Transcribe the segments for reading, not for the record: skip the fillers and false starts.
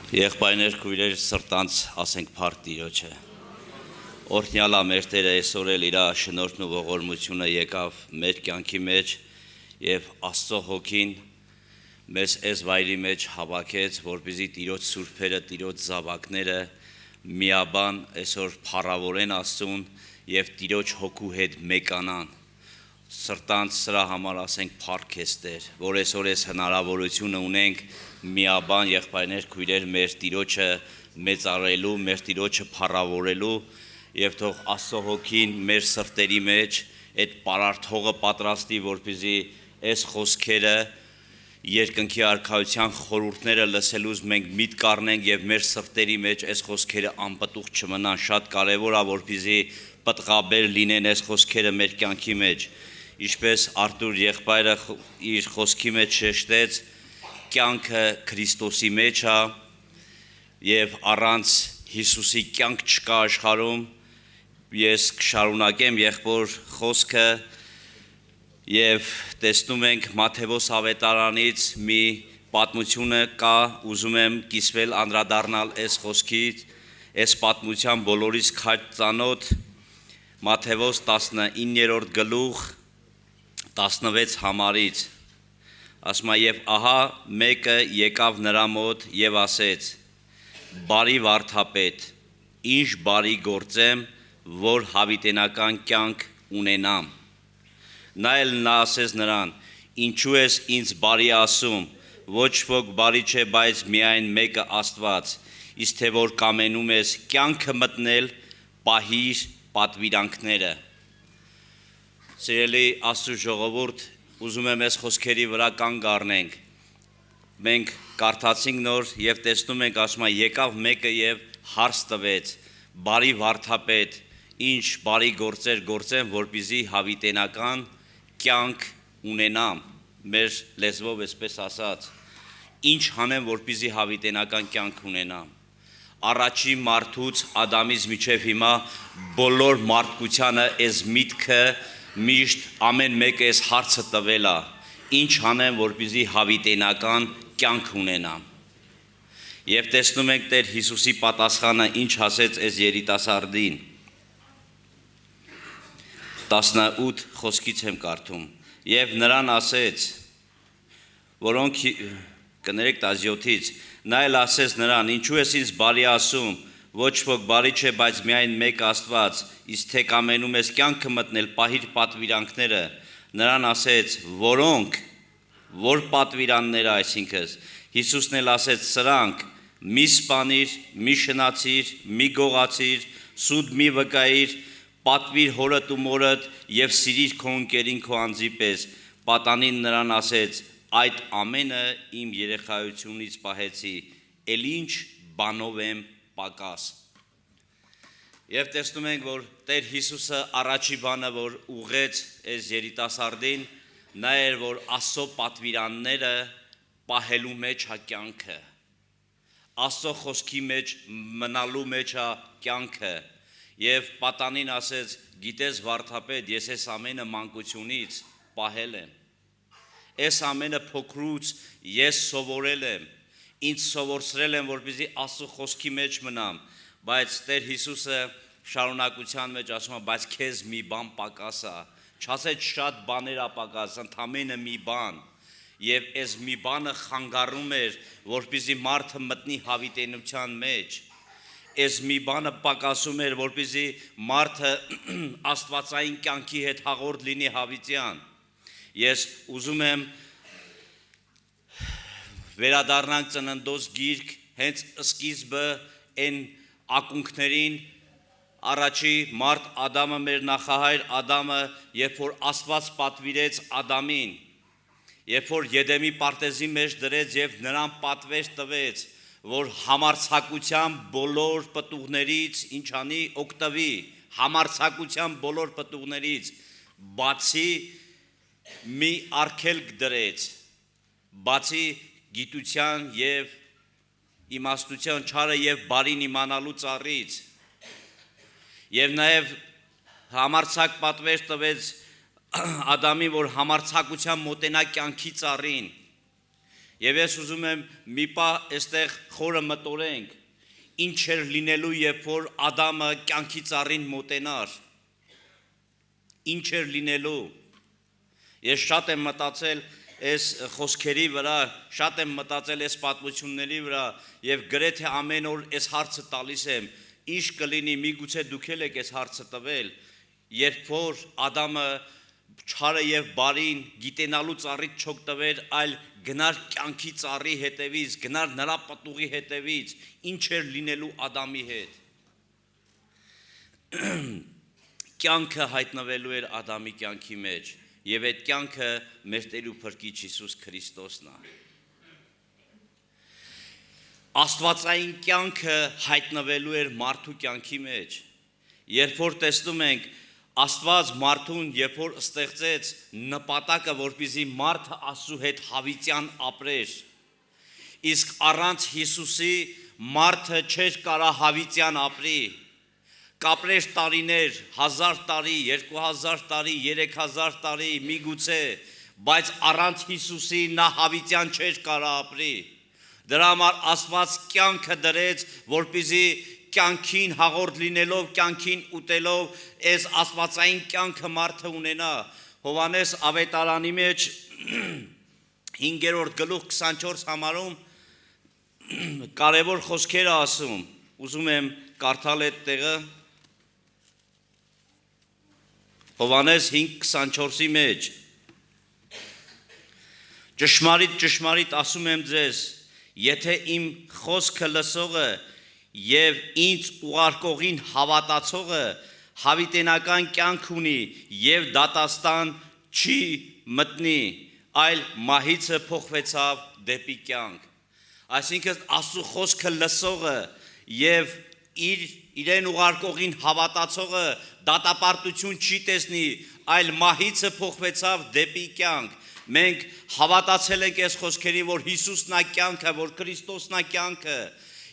Եղբայրներ, քույրեր, սրտանց ասենք փառք Տիրոջը։ Օրհնյալա մեր Տերը այսօր էլ իր շնորհն ու ողորմությունը եկավ մեր կյանքի մեջ եւ Աստծո հոգին մեզ այս վայրի մեջ հավաքեց, որպեսզի Տիրոջ սուրբերը, Տիրոջ զավակները միաբան այսօր փառավորեն Աստծուն եւ Տիրոջ հոգու հետ մեկանան։ Սրտանց սրա համար ասենք փառք ես Տեր, որ այսօր այս հնարավորությունը ունենք միաբան եղբայրներ, քույրեր մեր Տիրոջը մեծարելու, մեր Տիրոջը փառավորելու եւ թող Աստծո հոգին մեր սրտերի մեջ այդ պարարտ հողը պատրաստի, որպեսզի այս խոսքերը երկնքի արքայության խորհուրդները լսելուց մենք միտք առնենք եւ մեր սրտերի մեջ այս խոսքերը անպտուղ չմնան, շատ կարեւոր է որպեսզի պտղաբեր լինեն այս խոսքերը մեր կյանքի մեջ, ինչպես Արտուր եղբայրը իր խոսքի մեջ շեշտեց, կյանքը Քրիստոսի մեջ է եւ առանց Հիսուսի կյանք չկա աշխարհում։ Ես կշարունակեմ եղբոր խոսքը եւ տեսնում ենք Մատթեոս ավետարանից մի պատմությունը կա, ուզում եմ կիսվել անդրադառնալ այս խոսքից, այս պատմության բոլորից քաջ ծանոթ Մատթեոս 19-րդ գլուխ 16 համարից ասում է եւ ահա մեկը եկավ նրա մոտ եւ ասեց. Բարի վարդապետ, ինչ բարի գործեմ, որ հավիտենական կյանք ունենամ։ Նա էլ ասեց նրան. ինչու ես ինձ բարի ասում, ոչ ոք բարի չէ, բայց միայն մեկը Աստված, իսկ թե որ կամենում ես կյանքը մտնել, պահիր պատվիրանքները։ Սիրելի Աստծո ժողովուրդ, ուզում եմ այս խոսքերի վրա կանգ առնենք։ Մենք կարդացինք նոր եւ տեսնում ենք, ասում է եկավ մեկը եւ հարց տվեց. բարի վարդապետ, ինչ բարի գործեր գործեմ, որպեսզի հավիտենական կյանք ունենամ, մեր լեզվով այսպես ասած, ինչ հանեմ, որպեսզի հավիտենական կյանք ունենամ։ Առաջի մարդուց Ադամից մինչև հիմա բոլոր մարդկությանը այս միտքը միշտ ամեն մեկը այս հարցը տվել է. ինչ հանեմ, որպեսզի հավիտենական կյանք ունենամ։ Եվ տեսնում ենք Տեր Հիսուսի պատասխանը ինչ ասեց այս երիտասարդին։ 18 խոսքից եմ կարդում. եւ նրան ասեց, որոնք կներեք 17-ից, նա էլ ասեց նրան, ինչու ես ինձ բարի ասում, ոչ ոք բարի չէ, բայց միայն մեկ Աստված, իսկ թե կամենում ես կյանքը մտնել, պահիր պատվիրանքները։ Նրան ասեց, որոնք, որ պատվիրանները, այսինքն Հիսուսն էլ ասեց սրանք. մի սպանիր, մի շնացիր, մի գողացիր, սուտ մի վկայիր, պատվիր հորդ ու մորդ եւ սիրիր քո ընկերին քո անձի պես։ Պատանին նրան ասեց, այդ ամենը իմ երեխայությունից պահեցի, էլ ինչ բանով եմ պակաս։ Եվ տեսնում ենք, որ Տեր Հիսուսը առաջի բանը, որ ուղեց այս երիտասարդին, նա էր, որ Աստծո պատվիրանները պահելու մեջ է կյանքը, Աստծո խոսքի մեջ մնալու մեջ է կյանքը։ Եվ պատանին ասեց, գիտես վարդապետ, ես այս ամենը մանկությունից պահել եմ, այս ամենը փոքրուց ես սովորել եմ, ինձ սովորեցրել եմ, որպեսզի Աստծո խոսքի մեջ մնամ, բայց Տեր Հիսուսը շարունակության մեջ ասում է, բայց քեզ մի բան պակաս է, չասեց շատ բաներ է պակաս, ընդամենը մի բան, եւ այս մի բանը խանգարում էր, որպեսզի մարդը մտնի հավիտենության մեջ, այս մի բանը պակասում էր, որպեսզի մարդը աստվածային կյանքի հետ հաղորդ լինի հավիտյան։ Ես ուզում եմ վերադառնանք Ծննդոց գիրք, հենց սկիզբը այն ակունքներին, առաջի մարդ Ադամը, մեր նախահայր Ադամը, երբ որ Աստված պատվիրեց Ադամին, երբ որ Եդեմի պարտեզի մեջ դրեց եւ նրան պատվեր տվեց, որ համարձակության բոլոր պտուղներից ինչ անի, օգտվի, համարձակության բոլոր պտուղներից, բացի մի արգելք դրեց, բացի գիտության եւ իմաստության չարը եւ բարին իմանալու ծառից, եւ նաեւ համարձակ պատվեր տվեց Ադամին, որ համարձակության մոտենա կյանքի ծառին, Եվ ես ուզում եմ մի պահ այստեղ խորը մտորենք, ինչ էր լինելու, երբ որ Ադամը կյանքի ծառին մոտենար, ինչ էր լինելու։ Ես շատ եմ մտածել այս խոսքերի վրա, շատ եմ մտածել այս պատմությունների վրա եւ գրեթե ամեն օր այս հարցը տալիս եմ, ինչ կլինի, միգուցե դուք եք այս հարցը տվել, երբ որ Ադամը չարը եւ բարին գիտենալու ծառից չօգտվեր, այլ գնար կյանքի ծառի հետևից, գնար նրա պտուղի հետևից, ինչ էր լինելու Ադամի հետ։ Կյանքը հայտնվելու էր Ադամի կյանքի մեջ, եւ այդ կյանքը մեր Տեր ու Փրկիչ Հիսուս Քրիստոսն է։ Աստվածային կյանքը հայտնվելու էր մարդու կյանքի մեջ, երբ որ տեսնում ենք Աստված մարդուն, երբ որ ստեղծեց նպատակը, որպեսզի մարդը Աստծու հետ հավիտյան ապրեր, իսկ առանց Հիսուսի մարդը չէր կարող հավիտյան ապրի, կապրեր տարիներ, 1000 տարի, 2000 տարի, 3000 տարի, միգուցե, բայց առանց Հիսուսի նա հավիտյան չէր կարող ապրի։ Դրա համար Աստված կյանքը դրեց, որպեսզի կյանքին հաղորդ լինելով, կյանքին ուտելով, այս աստվածային կյանքը մարդը ունենա։ Հովհաննես ավետարանի մեջ 5-րդ գլուխ 24 համարում կարևոր խոսքեր ասում, ուզում եմ կարդալ այդ տեղը, Հովհաննես 5:24-ի մեջ, ճշմարիտ ասում եմ ձեզ, եթե իմ խոսքը լսողը և ինձ ուղարկողին հավատացողը հավիտենական կյանք ունի և դատաստան չի մտնի, այլ մահիցը փոխվեցավ դեպի կյանք։ Այսինքն Աստծու խոսքը լսողը և իրեն ուղարկողին հավատացողը դատապարտություն չի տեսնի, այլ մահիցը փոխվեցավ դեպի կյանք։ Մենք հավատացել ենք այս խոսքերի, որ Հիսուսն է կյանքը, որ Քրիստոսն է կյանքը,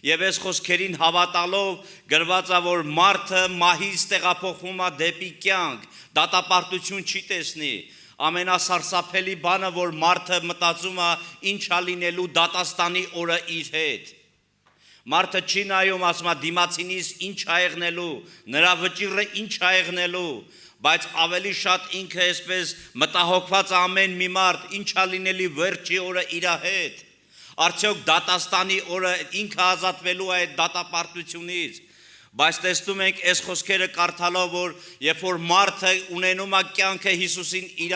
եւ այս խոսքերին հավատալով գրված է, որ մարդը մահից տեղափոխվում է դեպի կյանք, դատապարտություն չի տեսնի։ Ամենասարսափելի բանը, որ մարդը մտածում է, ինչ է լինելու դատաստանի օրը իր հետ։ Մարդը չի նայում, ասում է դիմացինից ինչ է եղնելու, նրա վճիռը ինչ է եղնելու, բայց ավելի շատ ինքը այսպես մտահոգված ամեն մի մարդ, ինչ է լինելի վերջի օրը իր հետ։ Արդյոք դատաստանի օրը ինքը ազատվելու է այդ դատապարտությունից, բայց տեսնում ենք այս խոսքերը կարդալով, որ երբ որ մարդը ունենում է կյանքը Հիսուսին իր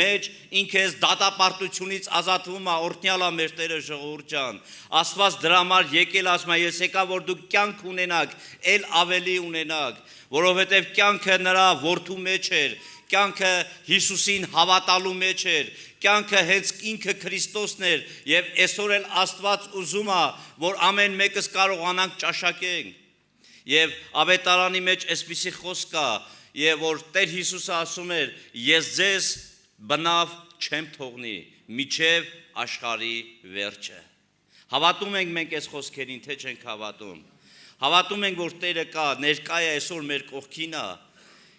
մեջ, ինքը այս դատապարտությունից ազատվում է, օրհնյալ է մեր Տերը ժողովուրդ ջան։ Աստված դրա համար եկել ասում է, ես եկա, որ դուք կյանք ունենաք, ել ավելի ունենաք, որովհետև կյանքը նրա որդու մեջ էր, կյանքը Հիսուսին հավատալու մեջ էր, կյանքը հենց ինքը Քրիստոսն էր, եւ այսօր էլ Աստված ուզում է, որ ամեն մեկս կարողանանք ճաշակենք։ Եվ ավետարանի մեջ այսպիսի խոսք կա, եւ որ Տեր Հիսուսը ասում էր, ես ձեզ բնավ չեմ թողնի, միջև աշխարհի վերջը։ Հավատում ենք մենք այս խոսքերին, թե չենք հավատում։ Հավատում ենք, որ Տերը կա, ներկա է այսօր մեր կողքին է։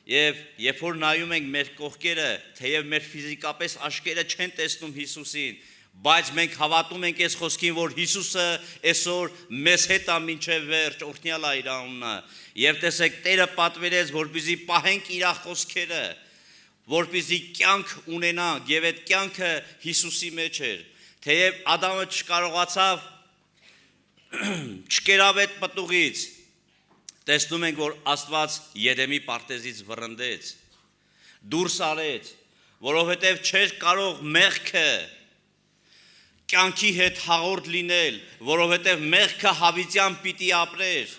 Եվ երբ որ նայում ենք մեր կողքերը, թեև մեր ֆիզիկապես աչքերը չեն տեսնում Հիսուսին, բայց մենք հավատում ենք այս խոսքին, որ Հիսուսը այսօր մեզ հետ է մինչև վերջ, օրհնյալ է իր անունը։ Եվ տեսեք, Տերը պատվերեց, որպեսզի պահենք իր խոսքերը, որպեսզի կյանք ունենանք, եւ այդ կյանքը Հիսուսի մեջ էր։ Թեև Ադամը չկարողացավ չկերավ այդ պտուղից, տեսնում ենք, որ Աստված Եդեմի պարտեզից վռնդեց, դուրս արեց, որովհետև չէր կարող մեղքը կյանքի հետ հաղորդ լինել, որովհետև մեղքը հավիտյան պիտի ապրեր։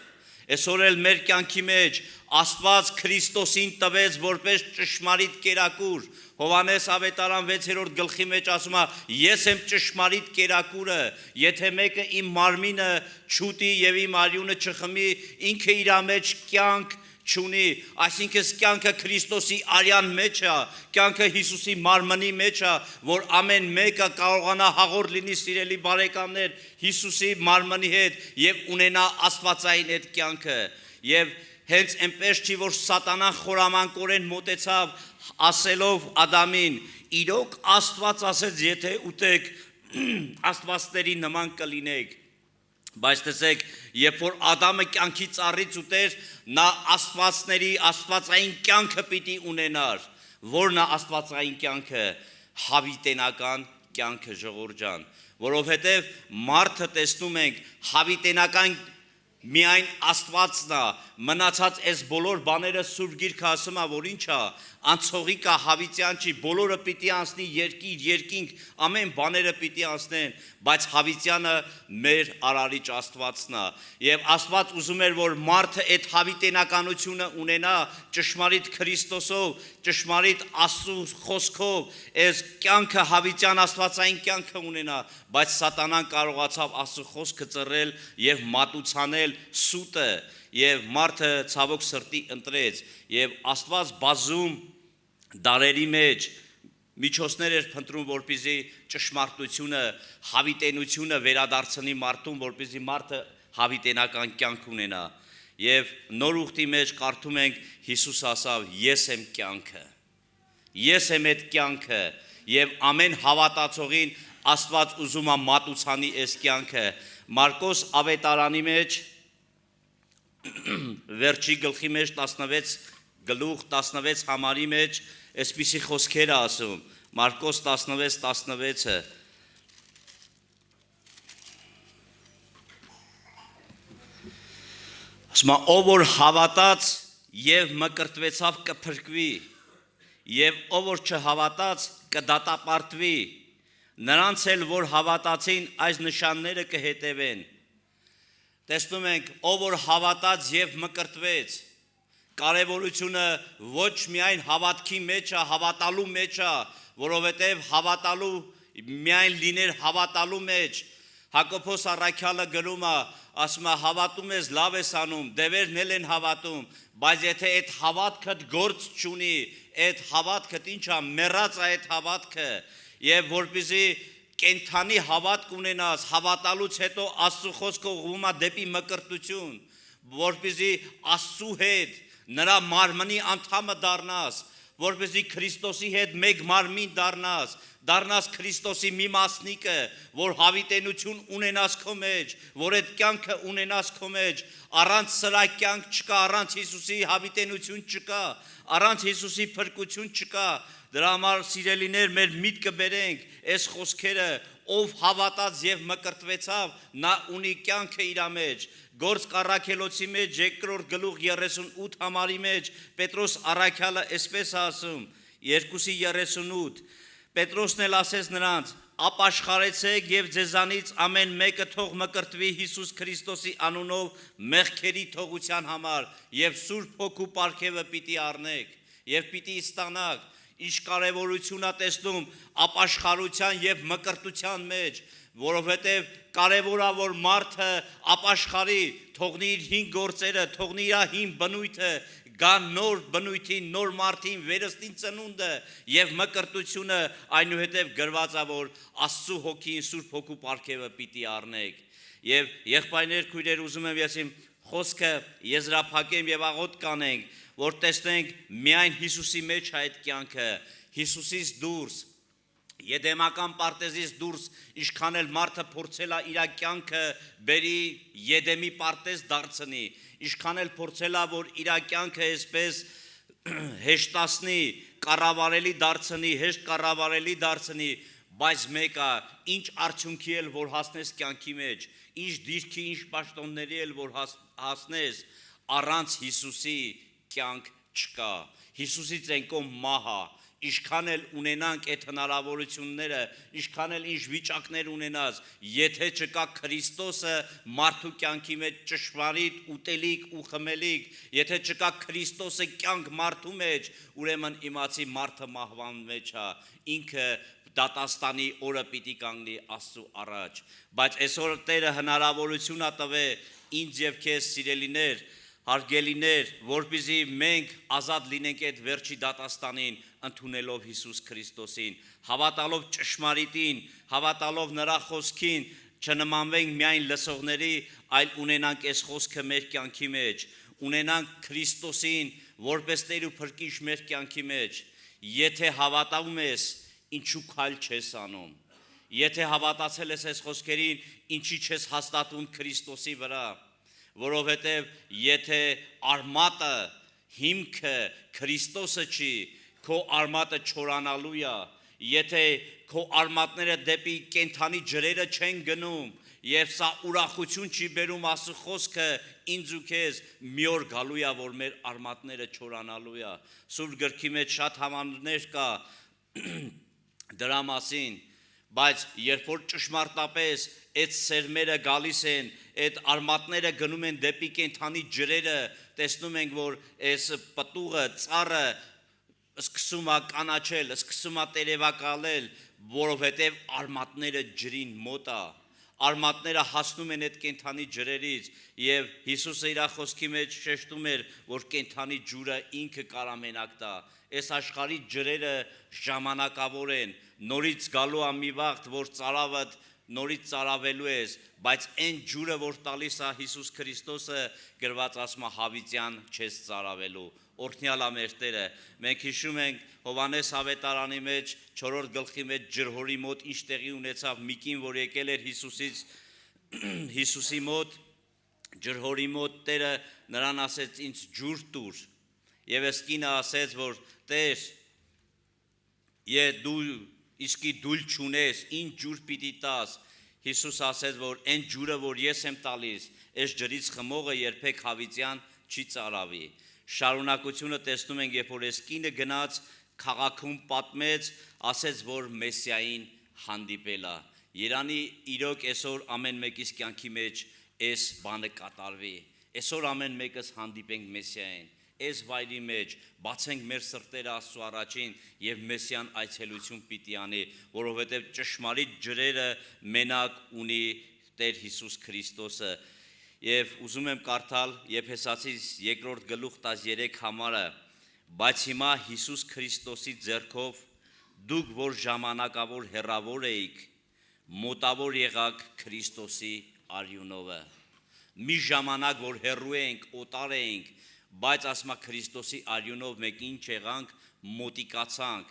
Այսօր էլ մեր կյանքի մեջ Աստված Քրիստոսին տվեց որպես ճշմարիտ կերակուր։ Հովհաննես ավետարան 6-րդ գլխի մեջ ասում է, ես եմ ճշմարիտ կերակուրը, եթե մեկը իմ մարմինը չուտի եւ իմ արյունը չխմի, ինքը իր մեջ կյանք չունի, այսինքն կյանքը Քրիստոսի արյան մեջ է, կյանքը Հիսուսի մարմնի մեջ է, որ ամեն մեկը կարողանա հաղորդ լինի, սիրելի բարեկամներ, Հիսուսի մարմնի հետ եւ ունենա աստվածային այդ կյանքը։ Եվ հենց այնպես չի, որ սատանան խորամանկորեն մոտեցավ ասելով Ադամին, իրոք Աստված ասեց, եթե ուտեք աստվածների նման կլինեք։ Բայց տեսեք, երբ որ Ադամը կյանքի ծառից ուտեր, նա աստվածային կյանքը պիտի ունենար, որն է աստվածային կյանքը, հավիտենական կյանքը, ժողովուրդ ջան, որովհետև մարդը տեսնում ենք հավիտենական միայն Աստվածն է, մնացած այս բոլոր բաները Սուրբ Գիրքը ասում է, որ ինչ է, անցողիկ է, հավիտյան չի, բոլորը պիտի անցնի երկինք, ամեն բաները պիտի անցնեն, բայց հավիտյանը մեր արարիչ Աստվածն է, եւ Աստված ուզում էր, որ մարդը այդ հավիտենականությունը ունենա ճշմարիտ Քրիստոսով, ճշմարիտ Աստծո խոսքով, այս կյանքը հավիտյան աստվածային կյանքը ունենա, բայց սատանան կարողացավ Աստծո խոսքը ծռել եւ մատուցանել սուտը, եւ մարդը ցավոք սրտի ընտրեց, եւ Աստված բազում դարերի մեջ միջոցներ էր փնտրում, որպեսզի ճշմարտությունը, հավիտենությունը վերադարձնի մարդուն, որպեսզի մարդը հավիտենական կյանք ունենա։ Եվ նոր ուխտի մեջ կարդում ենք Հիսուս ասավ. Ես եմ կյանքը։ Ես եմ այդ կյանքը, եւ ամեն հավատացողին Աստված ուզում է մատուցանի այս կյանքը։ Մարկոս ավետարանի մեջ վերջի գլխի մեջ 16 գլուխ 16 համարի մեջ այսպիսի խոսքեր է ասում, Մարկոս 16:16-ը. ասում է, ով որ հավատաց եւ մկրտվեցավ կփրկվի, եւ ով որ չհավատաց կդատապարտվի, նրանց էլ որ հավատացին այս նշանները կհետևեն։ Տեսնում ենք, ով որ հավատաց եւ մկրտվեց, կարևորությունը ոչ միայն հավատքի մեջ է, հավատալու մեջ է, որովհետև հավատալու միայն լիներ հավատալու մեջ։ Հակոբոս առաքյալը գրում է, ասում է, հավատում ես, լավ ես անում, դևերն էլ են հավատում, բայց եթե այդ հավատքդ գործ չունի, այդ հավատքդ ինչ է, մեռած է այդ հավատքը, եւ որպեսզի կենթանի հավատք ունենաս, հավատալուց հետո Աստծո խոսքը ուղղվում է դեպի մկրտություն, որպեսզի Աստծո հետ նրա մարմնի անդամը դառնաս, որպեսզի Քրիստոսի հետ մեկ մարմին դառնաս Քրիստոսի մի մասնիկը, որ հավիտենություն ունենաս քո մեջ, որ այդ կյանքը ունենաս քո մեջ, առանց սրա կյանք չկա, առանց Հիսուսի հավիտենություն չկա, առանց Հիսուսի փրկություն չկա։ Դրա համար սիրելիներ, մեր միտքը բերենք այս խոսքերը, ով հավատաց եւ մկրտվեցավ, նա ունի կյանքը իր մեջ։ Գործք առաքելոցի մեջ 2-րդ գլուխ 38 համարի մեջ Պետրոս առաքյալը այսպես ասում, 2:38, Պետրոսն էլ ասեց նրանց. ապաշխարեցեք եւ ձեզանից ամեն մեկը թող մկրտվի Հիսուս Քրիստոսի անունով մեղքերի թողության համար եւ Սուրբ Հոգու պարգևը պիտի առնեք եւ պիտի ստանաք։ Ինչ կարևորություն է տեսնում ապաշխարության եւ մկրտության մեջ, որովհետեւ կարևոր է որ մարդը ապաշխարի, թողնի իր հին գործերը, թողնի իր հին բնույթը, գա նոր բնույթին, նոր մարդին, վերստին ծնունդը եւ մկրտությունը, այնուհետեւ գրված է որ Աստծո հոգին Սուրբ Հոգու պարգևը պիտի առնեք։ Եվ եղբայրներ, քույրեր, ուզում եմ ես իմ խոսքը եզրափակեմ եւ աղոտ կանենք, որ տեսնենք միայն Հիսուսի մեջ այդ կյանքը, Հիսուսից դուրս, Եդեմական պարտեզից դուրս, ինչքան էլ մարդը փորձել է իր կյանքը բերի Եդեմի պարտեզ դարձնի, ինչքան էլ փորձել է որ իր կյանքը այսպես հեշտացնի, կառավարելի դարձնի, բայց մեկը ինչ արդյունքի էլ որ հասնես կյանքի մեջ, ինչ դիրքի, ինչ պաշտոնների էլ որ հասնես, առանց Հիսուսի կյանք չկա։ Հիսուսից ենքով մահա, ինչքան էլ ունենանք այդ հնարավորությունները, ինչքան էլ ինչ վիճակներ ունենաս, եթե չկա Քրիստոսը մարդու կյանքի մեջ ճշմարիտ ուտելիք ու խմելիք, եթե չկա Քրիստոսը կյանք մարդու մեջ, ուրեմն իմացի մարդը մահվան մեջ է, ինքը դատաստանի օրը պիտի կանգնի Աստծո առաջ։ Բայց այսօր Տերը հնարավորություն է տվել ինձ եւ քեզ սիրելիներ, հարգելիներ, որպեսզի մենք ազատ լինենք այդ վերջի դատաստանին, ընդունելով Հիսուս Քրիստոսին, հավատալով ճշմարիտին, հավատալով նրա խոսքին, չնմանվենք միայն լսողների, այլ ունենանք այս խոսքը մեր կյանքի մեջ, ունենանք Քրիստոսին, որպես Տեր ու Փրկիչ մեր կյանքի մեջ։ Եթե հավատում ես, ինչու քայլ չես անում։ Եթե հավատացել ես այս խոսքերին, ինչի չես հաստատում Քրիստոսի վրա, որովհետև եթե արմատը հիմքը Քրիստոսը չի, քո արմատը չորանալու է, եթե քո արմատները դեպի կենթանի ջրերը չեն գնում, եւ սա ուրախություն չի բերում Աստծո խոսքը ինձ ու քեզ մի օր գալու է, որ մեր արմատները չորանալու է։ Սուրբ գրքի մեջ շատ համարներ կա դրա մասին, բայց երբ որ ճշմարտապես այդ սերմերը գալիս են, այդ արմատները գնում են դեպի կենթանի ջրերը, տեսնում ենք, որ այս պտուղը, ծառը սկսում է կանաչել, սկսում է տերևակալել, որովհետև արմատները ջրին մոտ է, արմատները հասնում են այդ կենթանի ջրերից, եւ Հիսուսը իր խոսքի մեջ շեշտում էր, որ կենթանի ջուրը ինքը կարա մենակ տա։ Այս աշխարհի ջրերը ժամանակավոր են, նորից գալու է մի վաղ, որ ծարավդ նորից ծարավելու ես, բայց այն ջուրը, որ տալիս է Հիսուս Քրիստոսը, գրված ասում է հավիտյան չես ծարավելու։ Օրհնյալ է մեր Տերը։ Մենք հիշում ենք Հովհաննես ավետարանի մեջ 4-րդ գլխի մեջ ջրհորի մոտ ինչ տեղի ունեցավ, մի կին, որ եկել էր Հիսուսի մոտ, ջրհորի մոտ, Տերը նրան ասեց ինձ ջուր տուր, եւ այս կինը ասեց, որ Տեր, դու իսկի դուլ չունես, ինչ ջուր պիտի տաս։ Հիսուս ասեց, որ այն ջուրը, որ ես եմ տալիս, այս ջրից խմողը երբեք հավիտյան չի ծարավի։ Շարունակությունը տեսնում ենք, երբ որ այս կինը գնաց քաղաքում պատմեց, ասեց, որ Մեսիային հանդիպել է։ Երանի իրոք այսօր ամեն մեկիս կյանքի մեջ այս բանը կատարվի։ Այսօր ամեն մեկս հանդիպենք Մեսիային։ Այս վայրի մեջ բացենք մեր սրտերը Աստծո առաջին եւ Մեսիան այցելություն պիտի անի, որովհետեւ ճշմարիտ ջրերը մենակ ունի Տեր Հիսուս Քրիստոսը։ Եվ ուզում եմ կարդալ Եփեսացիս 2-րդ գլուխ 13 համարը, բայց հիմա Հիսուս Քրիստոսի ձեռքով դուք որ ժամանակավոր հեռավոր էիք, մոտավոր եղաք Քրիստոսի արյունովը։ Մի ժամանակ որ հեռու էինք, օտար էինք, բայց ասма Քրիստոսի արյունով մենք ինչ եղանք, մոտիկացանք,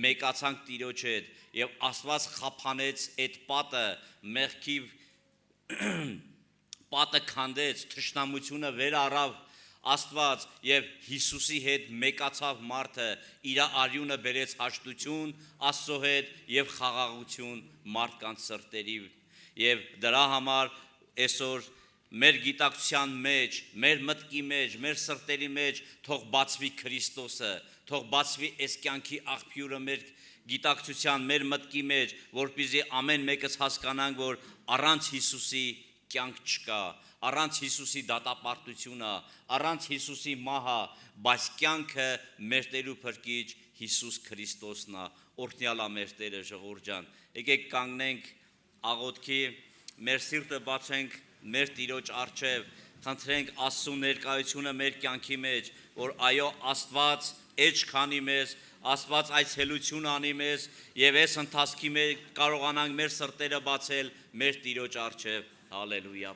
մեկացանք Տիրոջ հետ եւ Աստված խափանեց այդ պատը, մեղքի պատը քանդեց, թշնամությունը վեր առավ Աստված եւ Հիսուսի հետ մեկացավ մարդը, իր արյունը բերեց հաշտություն Աստծո հետ եւ խաղաղություն մարդկանց սրտերի եւ դրա համար այսօր մեր գիտակցության մեջ, մեր մտքի մեջ, մեր սրտերի մեջ թող բացվի Քրիստոսը, թող բացվի այս կյանքի աղբյուրը մեր գիտակցության, մեր մտքի մեջ, որպեսզի ամեն մեկս հասկանանք, որ առանց Հիսուսի կյանք չկա, առանց Հիսուսի դատապարտությունը, առանց Հիսուսի մահը, բայց կյանքը մեր Տեր ու Փրկիչ Հիսուս Քրիստոսն է։ Օրհնյալ է մեր Տերը, ժողովուրդ ջան։ Եկեք կանգնենք աղոթքի, մեր սիրտը բացենք մեր Տիրոջ առջև, խնդրենք Աստծո ներկայությունը մեր կյանքի մեջ, որ այո Աստված էջ քանի մեզ, Աստված այցելություն անի մեզ եւ այս ընթացքի մեջ կարողանանք մեր սրտերը բացել մեր Տիրոջ առջև։ Հալելույա։